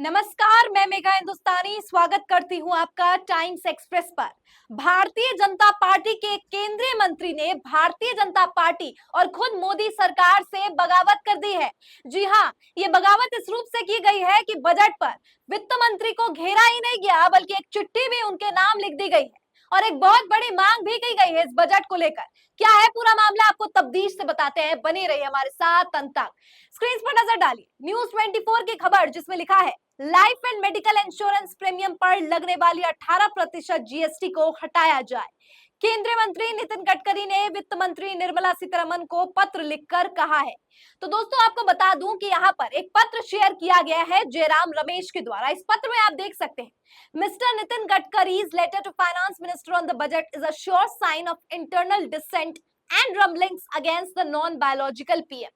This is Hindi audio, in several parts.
नमस्कार, मैं मेघा हिंदुस्तानी स्वागत करती हूं आपका टाइम्स एक्सप्रेस पर। भारतीय जनता पार्टी के केंद्रीय मंत्री ने भारतीय जनता पार्टी और खुद मोदी सरकार से बगावत कर दी है। जी हां, ये बगावत इस रूप से की गई है कि बजट पर वित्त मंत्री को घेरा ही नहीं गया, बल्कि एक चिट्ठी भी उनके नाम लिख दी गई है और एक बहुत बड़ी मांग भी की गई है इस बजट को लेकर। क्या है पूरा मामला, आपको तफ्तीश से बताते हैं, बने रहिए हमारे साथ अंत तक। स्क्रीन पर नजर डालिए न्यूज 24 की खबर, जिसमें लिखा है life and medical insurance premium पर लगने वाली 18% जीएसटी को हटाया जाए। केंद्रीय मंत्री नितिन गडकरी ने वित्त मंत्री निर्मला सीतारमण को पत्र लिखकर कहा है। तो दोस्तों, आपको बता दूं कि यहाँ पर एक पत्र शेयर किया गया है जयराम रमेश के द्वारा। इस पत्र में आप देख सकते हैं, मिस्टर नितिन गडकरी's letter to finance minister on the budget is a sure sign of internal dissent and rumblings against the non biological PM.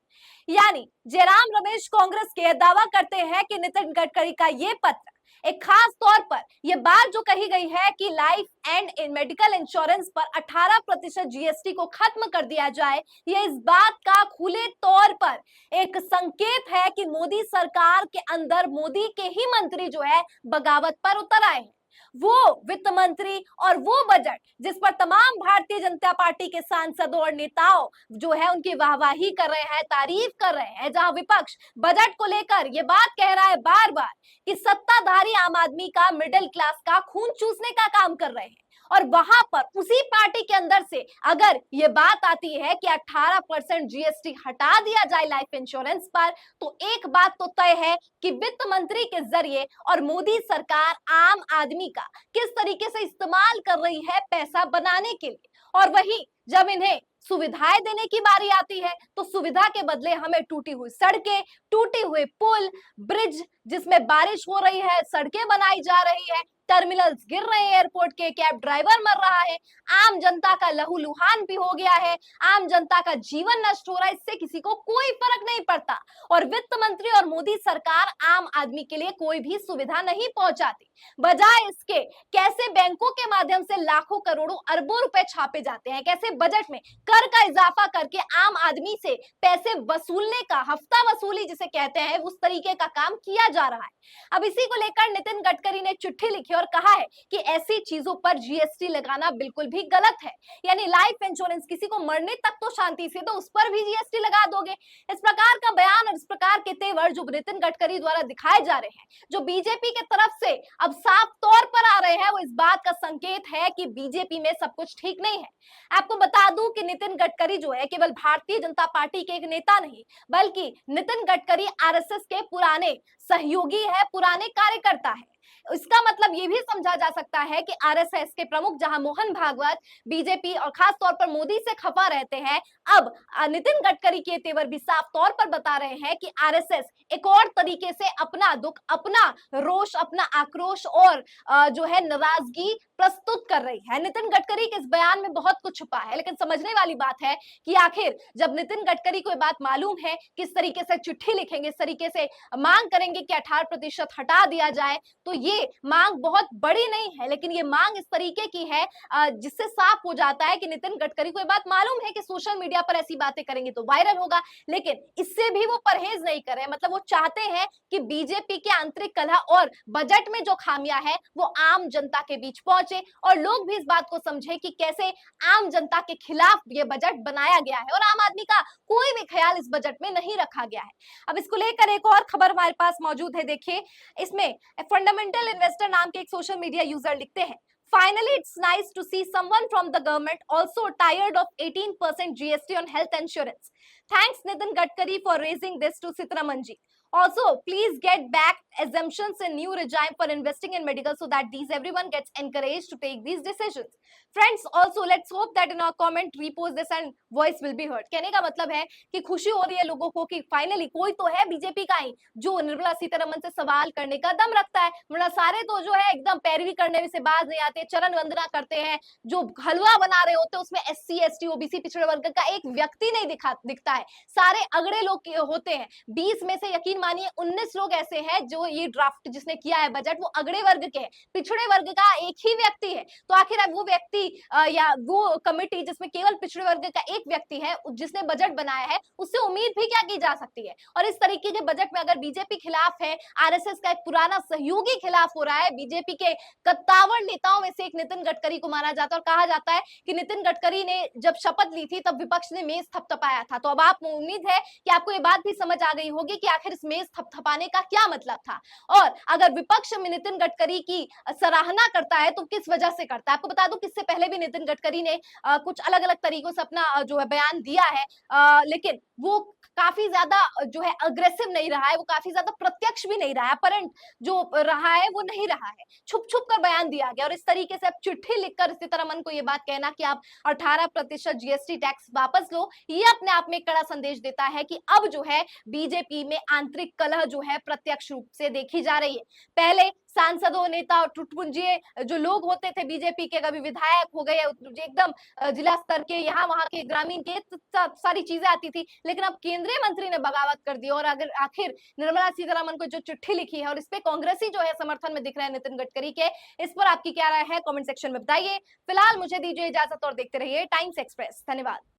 यानी जयराम रमेश कांग्रेस के दावा करते हैं कि नितिन गडकरी का ये पत्र एक खास तौर पर यह बात जो कही गई है कि लाइफ एंड मेडिकल इंश्योरेंस पर 18% जीएसटी को खत्म कर दिया जाए, यह इस बात का खुले तौर पर एक संकेत है कि मोदी सरकार के अंदर मोदी के ही मंत्री जो है बगावत पर उतर आए हैं। वो वित्त मंत्री और वो बजट जिस पर तमाम भारतीय जनता पार्टी के सांसदों और नेताओं जो है उनकी वाहवाही कर रहे हैं, तारीफ कर रहे हैं, जहां विपक्ष बजट को लेकर ये बात कह रहा है बार बार कि सत्ताधारी आम आदमी का, मिडिल क्लास का खून चूसने का काम कर रहे हैं। और वहां पर उसी पार्टी के अंदर से अगर ये बात आती है कि 18% जीएसटी हटा दिया जाए लाइफ इंश्योरेंस पर, तो एक बात तो तय है कि वित्त मंत्री के जरिए और मोदी सरकार आम आदमी का किस तरीके से इस्तेमाल कर रही है पैसा बनाने के लिए। और वहीं जब इन्हें सुविधाएं देने की बारी आती है तो सुविधा के बदले हमें टूटी हुई सड़कें, टूटे हुए पुल, ब्रिज जिसमें बारिश हो रही है, सड़कें बनाई जा रही है, टर्मिनल्स गिर रहे हैं एयरपोर्ट के, कैब ड्राइवर मर रहा है, आम जनता का लहूलुहान भी हो गया है, आम जनता का जीवन नष्ट हो रहा है, इससे किसी को कोई फर्क नहीं पड़ता। और वित्त मंत्री और मोदी सरकार आम आदमी के लिए कोई भी सुविधा नहीं पहुंचाती। बजाय इसके कैसे बैंकों के माध्यम से लाखों करोड़ों अरबों रुपए छापे जाते हैं, कैसे बजट में कर का इजाफा करके आम आदमी से पैसे वसूलने का, हफ्ता वसूली जिसे कहते हैं, उस तरीके का काम किया जा रहा है। अब इसी को लेकर नितिन गडकरी ने चिट्ठी लिखी और कहा है कि ऐसी चीजों पर जीएसटी लगाना बिल्कुल भी गलत है। यानी लाइफ इंश्योरेंस, किसी को मरने तक तो शांति से, तो उस पर भी जीएसटी लगा दोगे। इस प्रकार का बयान और इस प्रकार के तेवर जो नितिन गडकरी द्वारा दिखाए जा रहे हैं, जो बीजेपी के तरफ से अब साफ तौर पर आ रहे हैं, वो इस बात का संकेत है कि बीजेपी में सब कुछ ठीक नहीं है। आपको बता दूं कि नितिन गडकरी जो है केवल भारतीय जनता पार्टी के एक नेता नहीं, बल्कि नितिन गडकरी आरएसएस के पुराने सहयोगी है, पुराने कार्यकर्ता है। इसका मतलब ये भी समझा जा सकता है कि आरएसएस के प्रमुख जहां मोहन भागवत बीजेपी और खास तौर पर मोदी से खफा रहते हैं, अब नितिन गडकरी के तेवर भी साफ तौर पर बता रहे हैं कि आरएसएस एक और तरीके से अपना दुख, अपना रोष, अपना आक्रोश और जो है नाराजगी प्रस्तुत कर रही है। नितिन गडकरी के इस बयान में बहुत कुछ छुपा है, लेकिन समझने वाली बात है कि आखिर जब नितिन गडकरी को ये बात मालूम है किस तरीके से चिट्ठी लिखेंगे, इस तरीके से मांग करेंगे कि 18% हटा दिया जाए, तो ये मांग बहुत बड़ी नहीं है, लेकिन ये मांग इस तरीके की है जिससे साफ हो जाता है कि नितिन गडकरी को ये बात मालूम है कि सोशल मीडिया पर ऐसी बातें करेंगे तो वायरल होगा, लेकिन इससे भी वो परहेज नहीं कर रहे। मतलब वो चाहते हैं कि बीजेपी के आंतरिक कलह और बजट में जो खामियां है वो आम जनता के बीच पहुंचे और लोग भी इस बात को समझे कि कैसे आम जनता के खिलाफ ये बजट बनाया गया है और आम आदमी का कोई भी ख्याल इस बजट में नहीं रखा गया है। अब इसको लेकर एक और खबर हमारे पास मौजूद है, देखिए इसमें फंडामेंटल इन्वेस्टर नाम के एक सोशल मीडिया यूजर लिखते हैं, Finally, it's nice to see someone from the government also tired of 18% GST on health insurance. Thanks, Nitin Gadkari, for raising this to Sitaramanji. Also, please get back exemptions in new regime for investing in medical so that everyone gets encouraged to take these decisions. Friends, also let's hope that in our comment repost this and voice will be heard. कहने का मतलब है कि खुशी हो रही है लोगों को कि फाइनली कोई तो है बीजेपी का ही जो निर्मला सीतारमण से सवाल करने का दम रखता है, वरना सारे तो जो है एकदम पैरवी करने में से बाज नहीं आते, चरण वंदना करते हैं, जो हलवा बना रहे होते हैं उसमें एससी एसटी ओबीसी पिछड़े वर्ग का एक व्यक्ति नहीं दिखता है, सारे अगड़े लोग होते हैं। 20 में से यकीन मानिए 19 लोग ऐसे हैं जो ये ड्राफ्ट जिसने किया है बजट वो अगड़े वर्ग के है, पिछड़े वर्ग का एक ही व्यक्ति है। तो आखिर अब वो व्यक्ति या वो कमेटी जिसमें केवल पिछड़े वर्ग का एक व्यक्ति है जिसने बजट बनाया है, उससे उम्मीद भी क्या की जा सकती है। और इस तरीके के बजट में अगर बीजेपी खिलाफ है, आरएसएस का एक पुराना सहयोगी खिलाफ हो रहा है, बीजेपी के कद्दावर नेताओं में से एक नितिन गडकरी को माना जाता है और कहा जाता है कि नितिन गडकरी ने जब शपथ ली थी तब विपक्ष ने मेज थपथपाया था। तो अब आप उम्मीद है कि आपको ये बात भी समझ आ गई होगी कि आखिर इस मेज थपथपाने का क्या मतलब था। और अगर विपक्ष में नितिन गडकरी की सराहना करता है तो किस वजह से करता है, आपको बता दूं किससे पहले भी नितिन गडकरी ने कुछ अलग अलग तरीकों से अपना जो है बयान दिया है, लेकिन वो काफी ज्यादा जो है अग्रेसिव नहीं रहा है, वो काफी ज्यादा प्रत्यक्ष भी नहीं रहा है, अपरंट जो रहा है वो नहीं रहा है, छुप छुप कर बयान दिया गया। और इस तरीके से अब चिट्ठी लिखकर सीतारमन को ये बात कहना कि आप 18% जीएसटी टैक्स वापस लो, ये अपने आप में एक कड़ा संदेश देता है कि अब जो है बीजेपी में आंतरिक कलह जो है प्रत्यक्ष रूप से देखी जा रही है। पहले सांसदों, नेता और टुटपुंजिए जो लोग होते थे बीजेपी के, कभी विधायक हो गए एकदम जिला स्तर के, यहाँ वहां के, ग्रामीण के, सारी चीजें आती थी, लेकिन अब केंद्रीय मंत्री ने बगावत कर दी। और अगर आखिर निर्मला सीतारमन को जो चिट्ठी लिखी है और इस पे कांग्रेसी जो है समर्थन में दिख रहे हैं नितिन गडकरी के, इस पर आपकी क्या राय है कमेंट सेक्शन में बताइए। फिलहाल मुझे दीजिए इजाजत और देखते रहिए टाइम्स एक्सप्रेस। धन्यवाद।